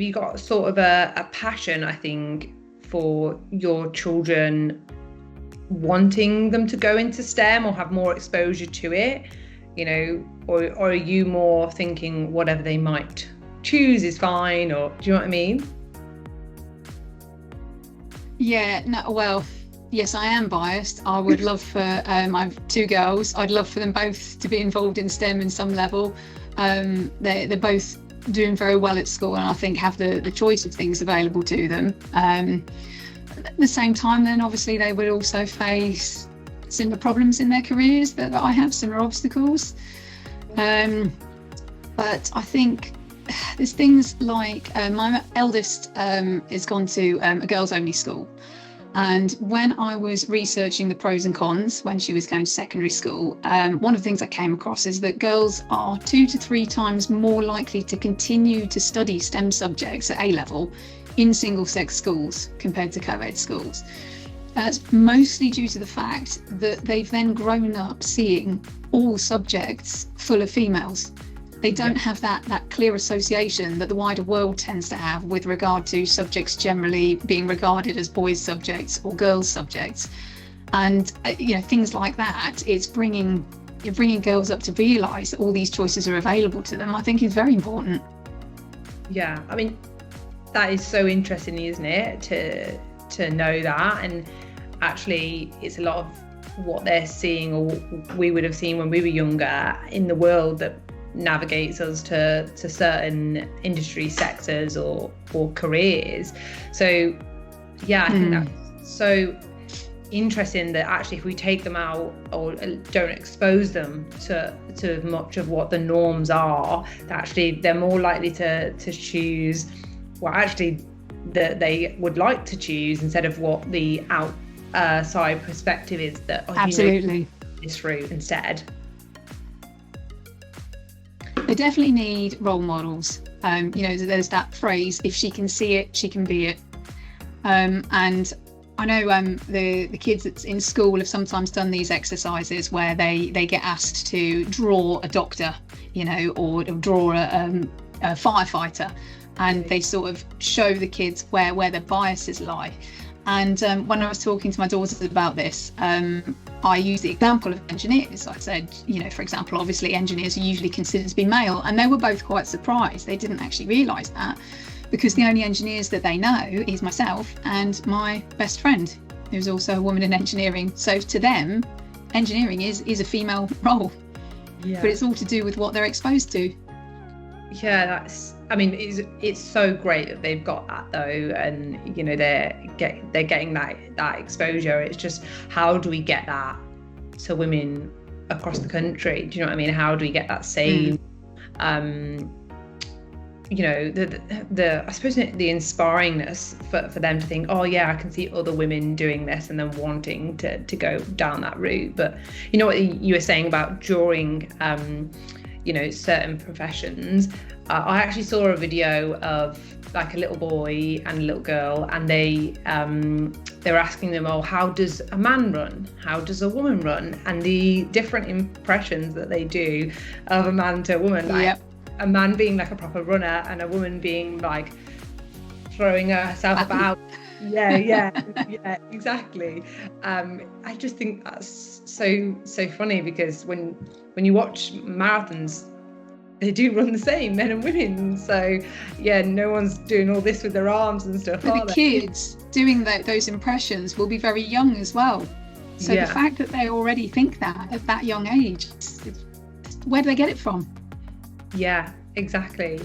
you got sort of a passion, I think, for your children, wanting them to go into STEM or have more exposure to it, or are you more thinking whatever they might choose is fine, or do you know what I mean? Yeah, no, well, yes, I am biased. I would love for, I have 2 girls. I'd love for them both to be involved in STEM in some level. They're both doing very well at school, and I think have the choice of things available to them. At the same time, then obviously they would also face similar problems in their careers that I have, similar obstacles. But I think there's things like my eldest has gone to a girls only school. And when I was researching the pros and cons when she was going to secondary school, one of the things I came across is that girls are 2 to 3 times more likely to continue to study STEM subjects at A-level in single-sex schools compared to co-ed schools. That's mostly due to the fact that they've then grown up seeing all subjects full of females. They don't have that clear association that the wider world tends to have with regard to subjects generally being regarded as boys' subjects or girls' subjects. And things like that, it's bringing girls up to realise that all these choices are available to them, I think is very important. Yeah, I mean, that is so interesting, isn't it, to know that. And actually it's a lot of what they're seeing, or we would have seen when we were younger, in the world that navigates us to certain industry sectors or careers. So yeah, I think that's so interesting that actually if we take them out or don't expose them to much of what the norms are, that actually they're more likely to choose that they would like to choose, instead of what the outside perspective is that absolutely this route instead. They definitely need role models. There's that phrase, if she can see it, she can be it. And I know the kids that's in school have sometimes done these exercises where they get asked to draw a doctor, or draw a firefighter, and they sort of show the kids where their biases lie. And when I was talking to my daughters about this, I used the example of engineers. I said, for example, obviously engineers are usually considered to be male, and they were both quite surprised. They didn't actually realise that, because the only engineers that they know is myself and my best friend, who's also a woman in engineering. So to them, engineering is a female role, but it's all to do with what they're exposed to. Yeah, it's so great that they've got that though, and they're getting that exposure. It's just, how do we get that to women across the country? Do you know what I mean? How do we get that same I suppose the inspiringness for them to think, oh yeah, I can see other women doing this, and then wanting to go down that route. But what you were saying about drawing certain professions, I actually saw a video of like a little boy and a little girl, and they were asking them, oh, how does a man run? How does a woman run? And the different impressions that they do of a man to a woman, like a man being like a proper runner and a woman being like throwing herself about. Yeah, exactly. I just think that's so funny, because when you watch marathons, they do run the same, men and women. So yeah, no one's doing all this with their arms and stuff. But the kids doing those impressions will be very young as well. So the fact that they already think that at that young age, where do they get it from? Yeah, exactly.